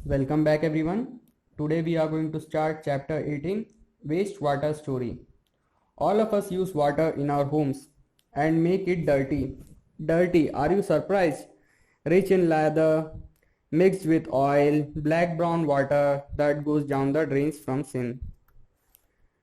Welcome back everyone. Today we are going to start chapter 18, wastewater story. All of us use water in our homes and make it dirty. Dirty, are you surprised? Rich in lather, mixed with oil, black brown water that goes down the drains from sin.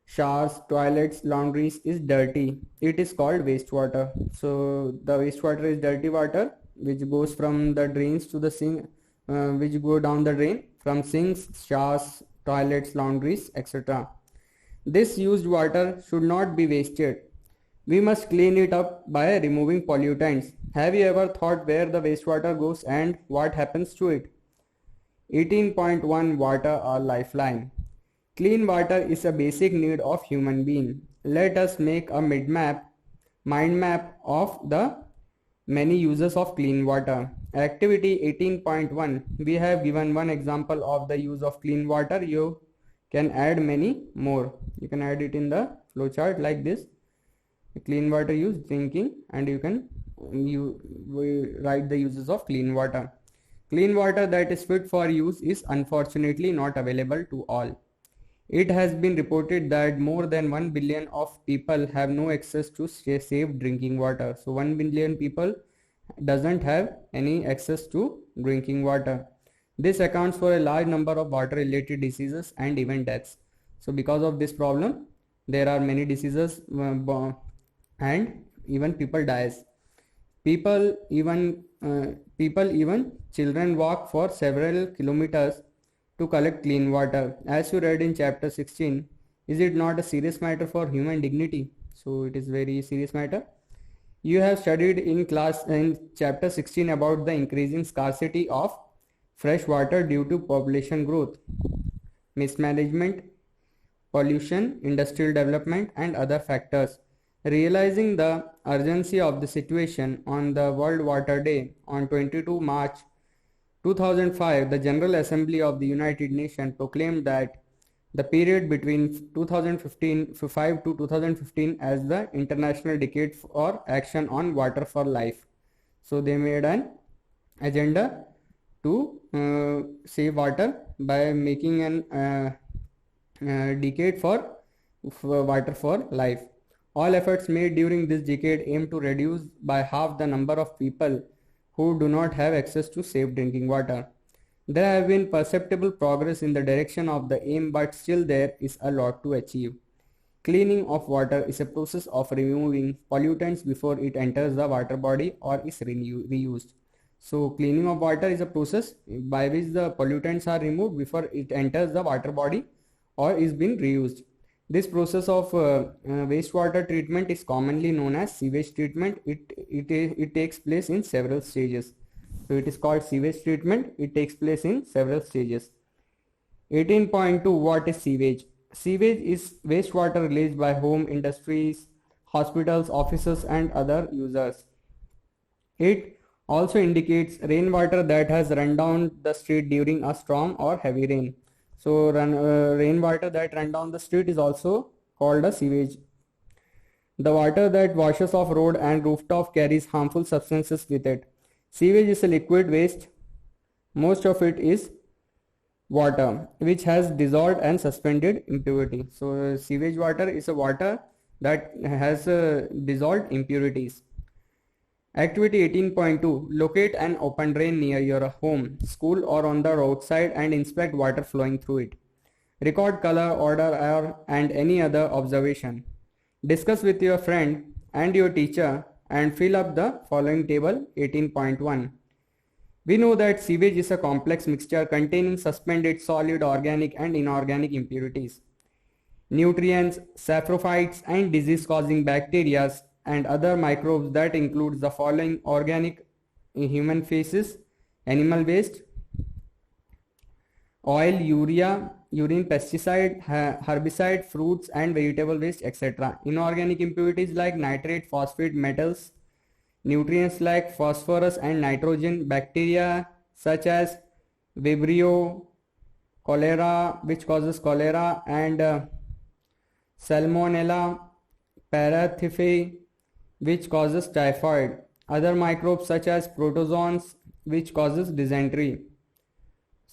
Showers, toilets, laundries is dirty. It is called wastewater. So the wastewater is dirty water which goes from the drains to the sink, which go down the drain from sinks, showers, toilets, laundries, etc. This used water should not be wasted. We must clean it up by removing pollutants. Have you ever thought where the wastewater goes and what happens to it? 18.1 Water or lifeline. Clean water is a basic need of human being. Let us make a mind map of the many uses of clean water. Activity 18.1. We have given one example of the use of clean water. You can add many more. You can add it in the flowchart like this. Clean water use, drinking, and you write the uses of clean water. Clean water that is fit for use is unfortunately not available to all. It has been reported that more than 1 billion of people have no access to safe drinking water. So 1 billion people doesn't have any access to drinking water. This accounts for a large number of water related diseases and even deaths. So because of this problem, there are many diseases and even people dies. People even children walk for several kilometers to collect clean water. As you read in chapter 16, is it not a serious matter for human dignity? So it is very serious matter. You have studied in chapter 16 about the increasing scarcity of fresh water due to population growth, mismanagement, pollution, industrial development and other factors. Realizing the urgency of the situation, on the World Water Day on 22 March 2005, the General Assembly of the United Nations proclaimed that the period between 2005 to 2015 as the International Decade for Action on Water for Life. So they made an agenda to save water by making an decade for water for life. All efforts made during this decade aim to reduce by half the number of people who do not have access to safe drinking water. There have been perceptible progress in the direction of the aim, but still there is a lot to achieve. Cleaning of water is a process of removing pollutants before it enters the water body or is reused. So cleaning of water is a process by which the pollutants are removed before it enters the water body or is being reused. This process of wastewater treatment is commonly known as sewage treatment. It takes place in several stages. So it is called sewage treatment. It takes place in several stages. 18.2 What is sewage? Sewage is wastewater released by home, industries, hospitals, offices and other users. It also indicates rainwater that has run down the street during a storm or heavy rain. So rainwater that run down the street is also called a sewage. The water that washes off road and rooftop carries harmful substances with it. Sewage is a liquid waste. Most of it is water which has dissolved and suspended impurity. So sewage water is a water that has dissolved impurities. Activity 18.2 Locate an open drain near your home, school or on the roadside and inspect water flowing through it. Record color, odor, and any other observation. Discuss with your friend and your teacher and fill up the following table. 18.1 We know that sewage is a complex mixture containing suspended, solid, organic and inorganic impurities, nutrients, saprophytes and disease-causing bacteria and other microbes that includes the following: organic human feces, animal waste, oil, urea, urine, pesticide, herbicide, fruits and vegetable waste, etc. Inorganic impurities like nitrate, phosphate, metals, nutrients like phosphorus and nitrogen, bacteria such as Vibrio cholera, which causes cholera, and Salmonella paratyphi, which causes typhoid. Other microbes such as protozoans, which causes dysentery.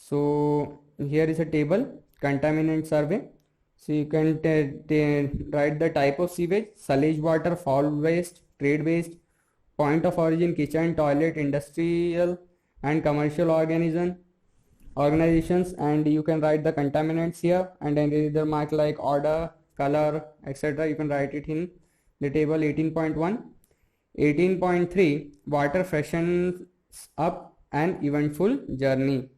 So here is a table, contaminant survey. So you can write the type of sewage: sewage water, foul waste, trade waste, point of origin, kitchen, toilet, industrial and commercial organizations, and you can write the contaminants here, and then either mark like order, color, etc. You can write it in the table. 18.1. 18.3, water freshens up an eventful journey.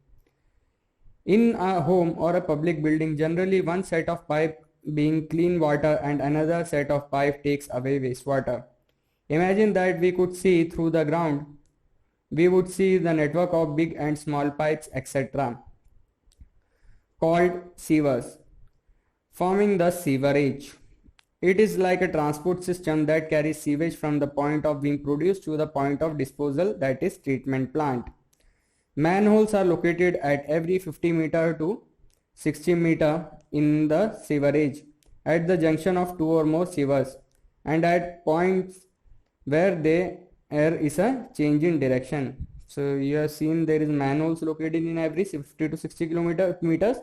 In a home or a public building, generally one set of pipe being clean water and another set of pipe takes away wastewater. Imagine that we could see through the ground. We would see the network of big and small pipes, etc., called sewers, forming the sewerage. It is like a transport system that carries sewage from the point of being produced to the point of disposal, that is treatment plant. Manholes are located at every 50 meter to 60 meter in the sewerage, at the junction of two or more sewers, and at points where there is a change in direction. So you have seen there is manholes located in every 50 to 60 meters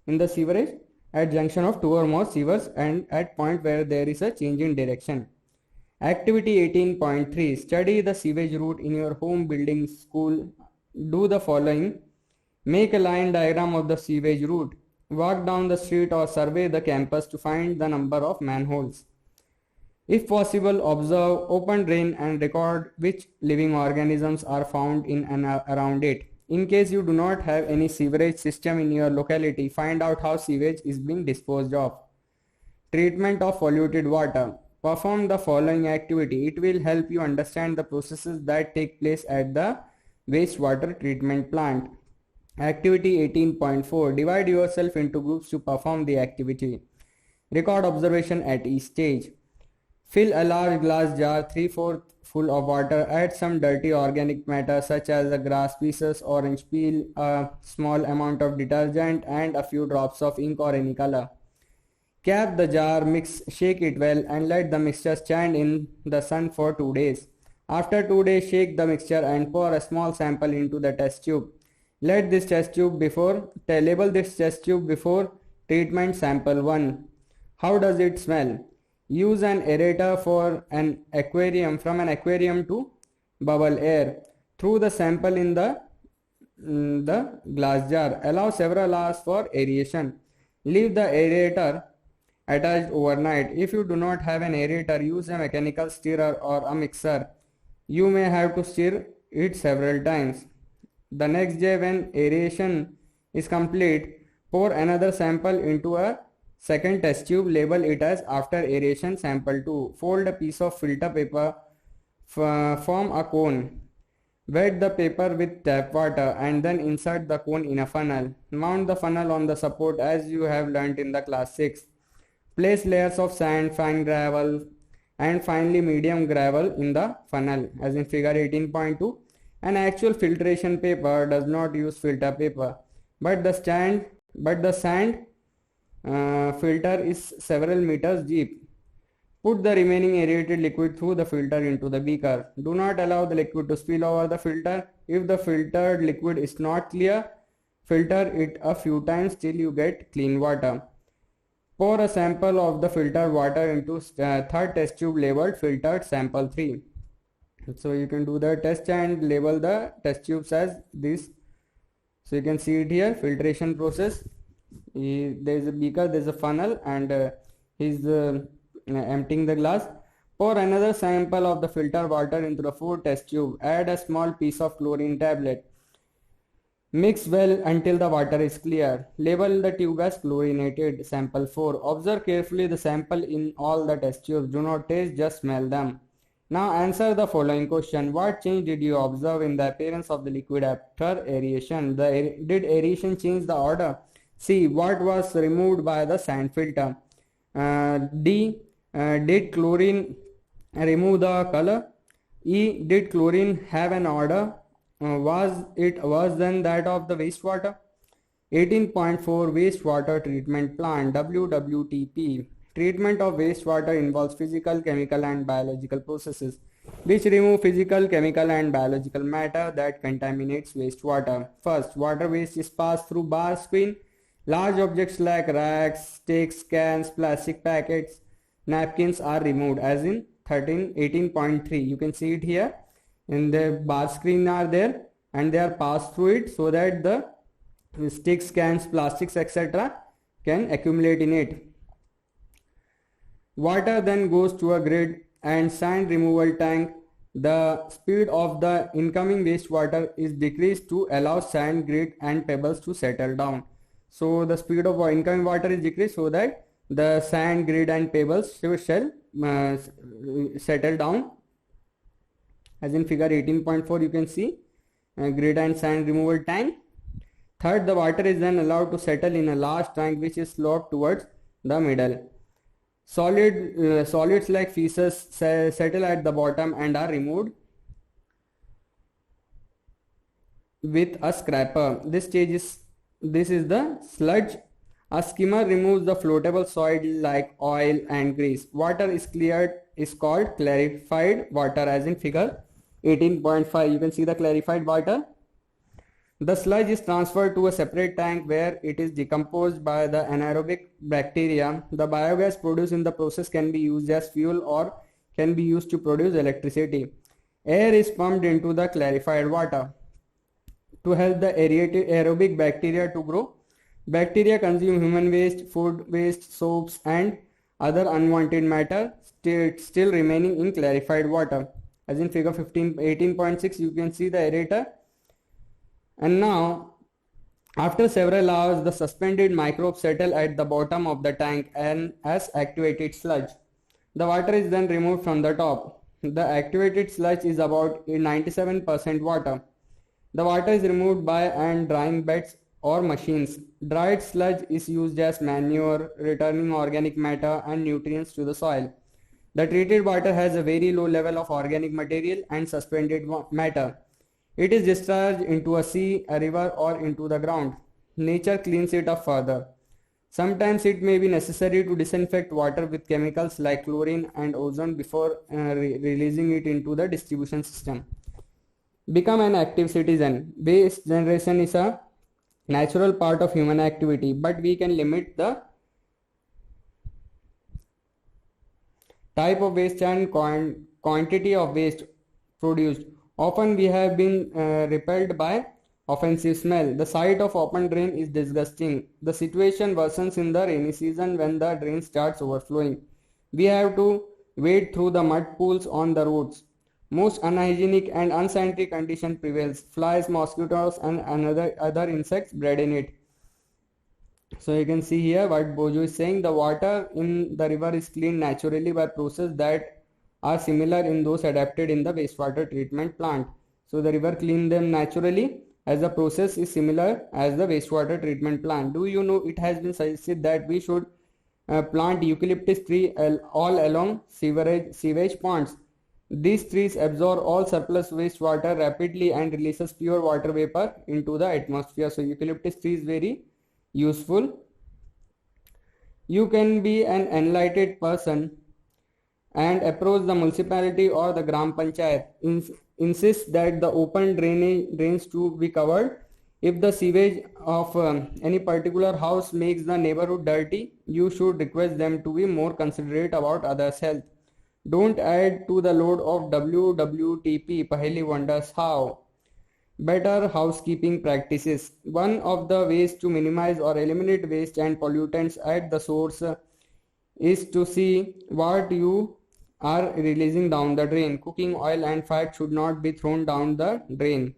in the sewerage, at junction of two or more sewers, and at point where there is a change in direction. Activity 18.3, study the sewage route in your home, building, school. Do the following. Make a line diagram of the sewage route. Walk down the street or survey the campus to find the number of manholes. If possible, observe open drain and record which living organisms are found in and around it. In case you do not have any sewerage system in your locality, find out how sewage is being disposed of. Treatment of polluted water. Perform the following activity. It will help you understand the processes that take place at the wastewater treatment plant. Activity 18.4. Divide yourself into groups to perform the activity. Record observation at each stage. Fill a large glass jar 3/4 full of water. Add some dirty organic matter such as the grass pieces, orange peel, a small amount of detergent, and a few drops of ink or any color. Cap the jar, mix, shake it well, and let the mixture stand in the sun for 2 days. After 2 days, shake the mixture and pour a small sample into the test tube. Label this test tube before treatment sample 1. How does it smell? Use an aerator from an aquarium to bubble air through the sample in the glass jar. Allow several hours for aeration. Leave the aerator attached overnight. If you do not have an aerator, use a mechanical stirrer or a mixer. You may have to stir it several times. The next day, when aeration is complete, pour another sample into a second test tube. Label it as after aeration sample 2. Fold a piece of filter paper, form a cone. Wet the paper with tap water and then insert the cone in a funnel. Mount the funnel on the support as you have learnt in the class 6. Place layers of sand, fine gravel, and finally medium gravel in the funnel as in figure 18.2. An actual filtration paper does not use filter paper, but the sand filter is several meters deep. Put the remaining aerated liquid through the filter into the beaker. Do not allow the liquid to spill over the filter. If the filtered liquid is not clear, filter it a few times till you get clean water. Pour a sample of the filtered water into third test tube labeled filtered sample 3. So you can do the test and label the test tubes as this. So you can see it here, filtration process. There is a beaker, there is a funnel, and he's emptying the glass. Pour another sample of the filtered water into the fourth test tube. Add a small piece of chlorine tablet. Mix well until the water is clear. Label the tube as chlorinated sample 4. Observe carefully the sample in all the test tubes. Do not taste, just smell them. Now answer the following question. What change did you observe in the appearance of the liquid after aeration? Did aeration change the odor? C. What was removed by the sand filter? D. Did chlorine remove the color? E. Did chlorine have an odor? Was it worse than that of the wastewater? 18.4 Wastewater Treatment Plant WWTP. Treatment of wastewater involves physical, chemical and biological processes. which remove physical, chemical and biological matter that contaminates wastewater. First, water waste is passed through bar screen. Large objects like racks, sticks, cans, plastic packets, napkins are removed as in 18.3. You can see it here. And the bar screen are there and they are passed through it so that the sticks, cans, plastics, etc. can accumulate in it. Water then goes to a grid and sand removal tank. The speed of the incoming wastewater is decreased to allow sand, grit and pebbles to settle down. So the speed of incoming water is decreased so that the sand, grit and pebbles shall settle down. As in figure 18.4 you can see grit and sand removal tank. Third, the water is then allowed to settle in a large tank which is sloped towards the middle. Solids like feces settle at the bottom and are removed with a scraper. This is the sludge. A skimmer removes the floatable soil like oil and grease. Water is called clarified water as in figure 18.5. You can see the clarified water. The sludge is transferred to a separate tank where it is decomposed by the anaerobic bacteria. The biogas produced in the process can be used as fuel or can be used to produce electricity. Air is pumped into the clarified water to help the aerobic bacteria to grow. Bacteria consume human waste, food waste, soaps and other unwanted matter still remaining in clarified water. As in figure 18.6 you can see the aerator. And now, after several hours, the suspended microbes settle at the bottom of the tank and as activated sludge. The water is then removed from the top. The activated sludge is about 97% water. The water is removed by drying beds or machines. Dried sludge is used as manure, returning organic matter and nutrients to the soil. The treated water has a very low level of organic material and suspended matter. It is discharged into a sea, a river or into the ground. Nature cleans it up further. Sometimes it may be necessary to disinfect water with chemicals like chlorine and ozone before releasing it into the distribution system. Become an active citizen. Waste generation is a natural part of human activity, but we can limit the type of waste and quantity of waste produced. Often we have been repelled by offensive smell. The sight of open drain is disgusting. The situation worsens in the rainy season when the drain starts overflowing. We have to wade through the mud pools on the roads. Most unhygienic and unsanitary condition prevails. Flies, mosquitoes and other insects bred in it. So you can see here what Bojo is saying. The water in the river is cleaned naturally by process that are similar in those adapted in the wastewater treatment plant. So the river clean them naturally as the process is similar as the wastewater treatment plant. Do you know it has been suggested that we should plant eucalyptus tree all along sewage ponds. These trees absorb all surplus wastewater rapidly and releases pure water vapor into the atmosphere. So eucalyptus tree is very useful. You can be an enlightened person and approach the municipality or the Gram Panchayat. Insist that the open drains to be covered. If the sewage of any particular house makes the neighborhood dirty, you should request them to be more considerate about others' health. Don't add to the load of WWTP. Paheli wonders how. Better housekeeping practices. One of the ways to minimize or eliminate waste and pollutants at the source is to see what you are releasing down the drain. Cooking oil and fat should not be thrown down the drain.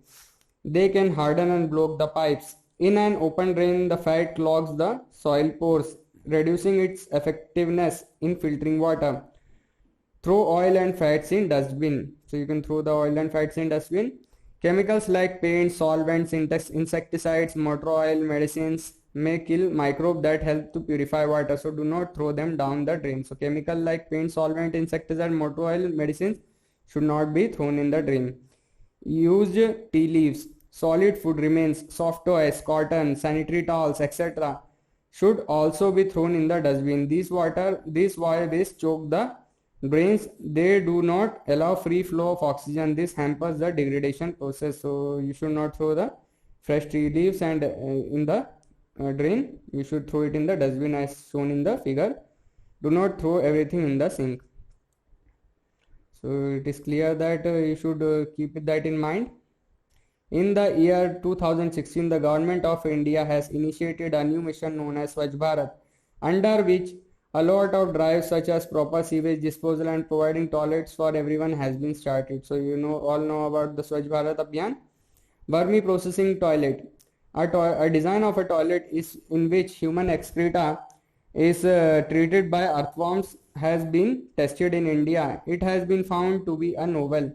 They can harden and block the pipes. In an open drain, the fat clogs the soil pores, reducing its effectiveness in filtering water. Throw oil and fats in dustbin. So you can throw the oil and fats in dustbin. Chemicals like paint, solvents, insecticides, motor oil, medicines may kill microbes that help to purify water. So do not throw them down the drain. So chemical like paint, solvent, insecticide, motor oil, medicines should not be thrown in the drain. Used tea leaves, solid food remains, soft toys, cotton, sanitary towels, etc. should also be thrown in the dustbin. These waste choke the Drains, they do not allow free flow of oxygen. This hampers the degradation process. So you should not throw the fresh tree leaves and in the drain. You should throw it in the dustbin as shown in the figure. Do not throw everything in the sink. So it is clear that you should keep that in mind. In the year 2016, the government of India has initiated a new mission known as Swachh Bharat, under which a lot of drives such as proper sewage disposal and providing toilets for everyone has been started. So you know all know about the Swachh Bharat Abhiyan. Vermi processing toilet. A design of a toilet is in which human excreta is treated by earthworms has been tested in India. It has been found to be a novel,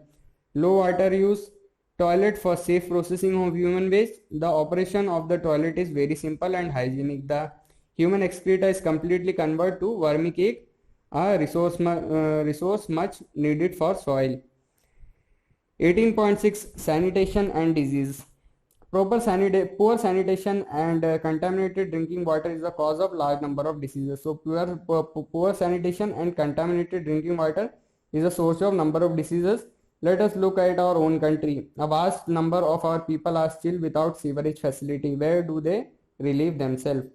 low water use toilet for safe processing of human waste. The operation of the toilet is very simple and hygienic. The human excreta is completely converted to vermicake, a resource much needed for soil. 18.6 Sanitation and disease. Poor sanitation and contaminated drinking water is the cause of large number of diseases. So poor sanitation and contaminated drinking water is a source of number of diseases. Let us look at our own country. A vast number of our people are still without sewerage facility. Where do they relieve themselves?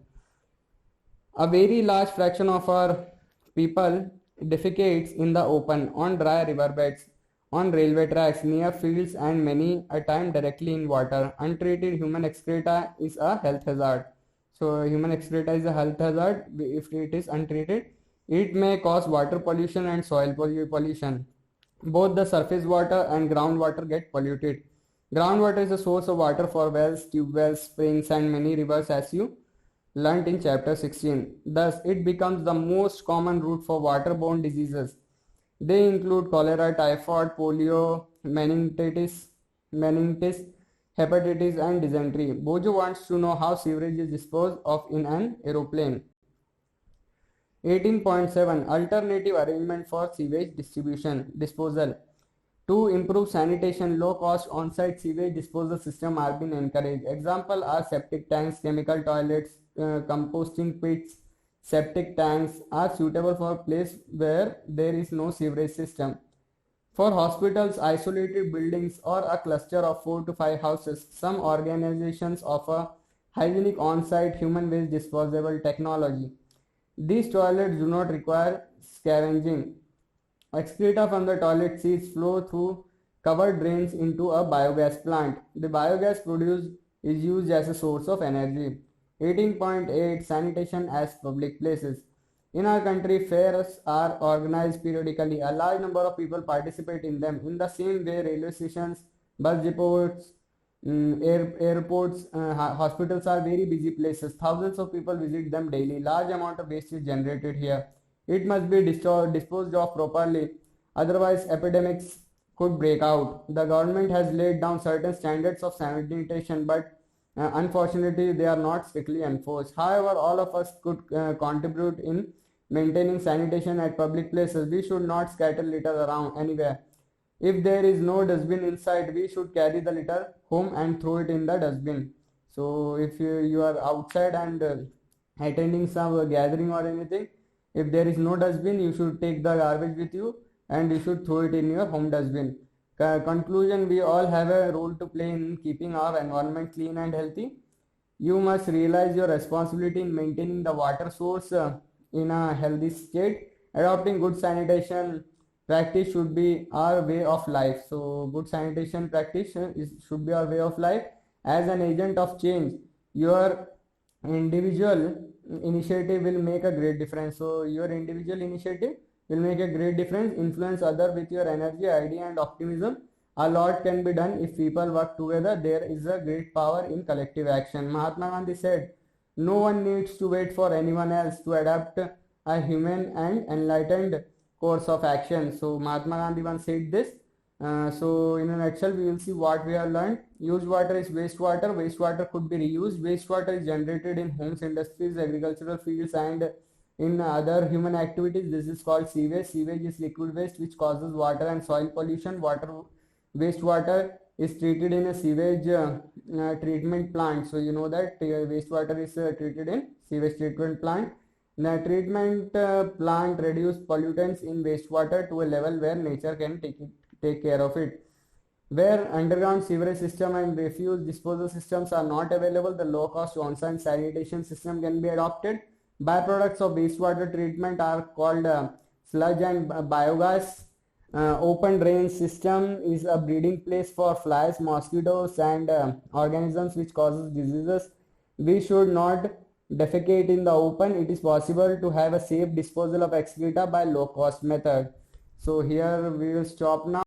A very large fraction of our people defecates in the open, on dry riverbeds, on railway tracks, near fields, and many a time directly in water. Untreated human excreta is a health hazard. So human excreta is a health hazard if it is untreated. It may cause water pollution and soil pollution. Both the surface water and groundwater get polluted. Groundwater is a source of water for wells, tube wells, springs, and many rivers, as you learnt in chapter 16. Thus, it becomes the most common route for waterborne diseases. They include cholera, typhoid, polio, meningitis, hepatitis, and dysentery. Bojo wants to know how sewerage is disposed of in an aeroplane. 18.7 Alternative arrangement for sewage disposal. To improve sanitation, low-cost on-site sewage disposal system are being encouraged. Example are septic tanks, chemical toilets, composting pits. Septic tanks are suitable for place where there is no sewerage system. For hospitals, isolated buildings, or a cluster of 4 to 5 houses, some organizations offer hygienic on-site human waste disposable technology. These toilets do not require scavenging. Excreta from the toilet seats flow through covered drains into a biogas plant. The biogas produced is used as a source of energy. 18.8 Sanitation as public places. In our country, fairs are organized periodically. A large number of people participate in them. In the same way, railway stations, bus depots, airports, hospitals are very busy places. Thousands of people visit them daily. Large amount of waste is generated here. It must be disposed of properly, otherwise epidemics could break out. The government has laid down certain standards of sanitation, but unfortunately they are not strictly enforced. However, all of us could contribute in maintaining sanitation at public places. We should not scatter litter around anywhere. If there is no dustbin inside, we should carry the litter home and throw it in the dustbin. So if you are outside and attending some gathering or anything, if there is no dustbin, you should take the garbage with you and you should throw it in your home dustbin. Conclusion, we all have a role to play in keeping our environment clean and healthy. You must realize your responsibility in maintaining the water source in a healthy state. Adopting good sanitation practice should be our way of life. So good sanitation practice should be our way of life. As an agent of change, your individual initiative will make a great difference. So your individual initiative will make a great difference. Influence other with your energy, idea, and optimism. A lot can be done if people work together. There is a great power in collective action. Mahatma Gandhi said, no one needs to wait for anyone else to adapt a human and enlightened course of action. So Mahatma Gandhi once said this. So in a nutshell, we will see what we have learned. Used water is wastewater. Wastewater could be reused. Wastewater is generated in homes, industries, agricultural fields, and in other human activities. This is called sewage. Sewage is liquid waste which causes water and soil pollution. Wastewater is treated in a sewage treatment plant. So you know that wastewater is treated in sewage treatment plant. The treatment plant reduce pollutants in wastewater to a level where nature can take care of it. Where underground sewerage system and refuse disposal systems are not available, the low-cost on-site sanitation system can be adopted. Byproducts of wastewater treatment are called sludge and biogas. Open drain system is a breeding place for flies, mosquitoes, and organisms which causes diseases. We should not defecate in the open. It is possible to have a safe disposal of excreta by low-cost method. So here we will stop now.